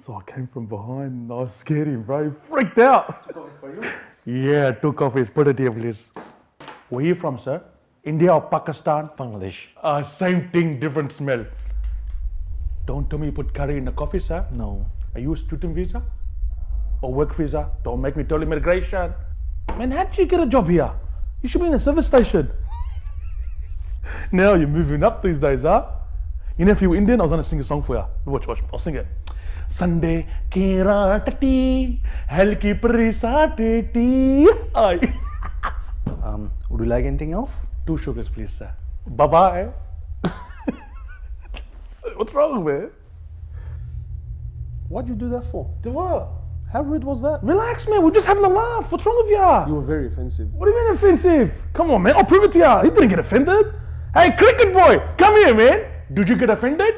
So I came from behind and I was scared him, bro. He freaked out. Took off his for you? Yeah, took off his. Put it here, please. Where are you from, sir? India or Pakistan? Bangladesh. Same thing, different smell. Don't tell me you put curry in the coffee, sir. No. Are you a student visa? Or work visa? Don't make me tell immigration. Man, how did you get a job here? You should be in a service station. Now you're moving up these days, huh? You know, if you were Indian, I was gonna sing a song for you. Watch, I'll sing it. Sunday, kera tati, hell ki prisa tati. Would you like anything else? 2 sugars, please, sir. Bye-bye. What's wrong, man? Why'd you do that for? Do what? How rude was that? Relax, man. We're just having a laugh. What's wrong with you? You were very offensive. What do you mean offensive? Come on, man. I'll prove it to you. He didn't get offended. Hey, cricket boy, come here, man. Did you get offended?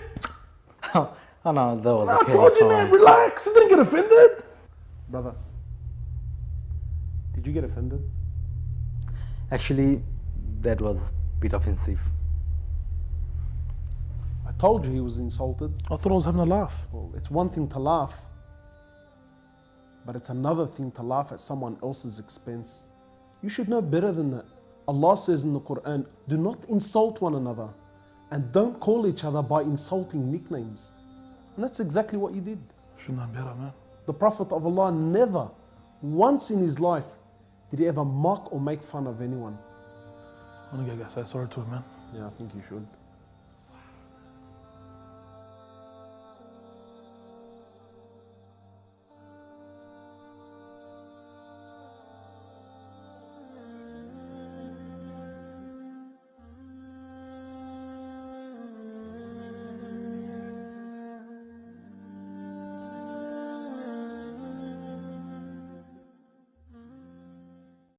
Oh no, that was I okay. told you, man. Relax. He didn't get offended. Brother, did you get offended? Actually, that was a bit offensive. I told you he was insulted. I thought I was having a laugh. Well, it's one thing to laugh, but it's another thing to laugh at someone else's expense. You should know better than that. Allah says in the Quran, do not insult one another and don't call each other by insulting nicknames. And that's exactly what you did. Shouldn't have better, man. The Prophet of Allah never, once in his life, did he ever mock or make fun of anyone. I'm gonna go say sorry to him, man. Yeah, I think you should.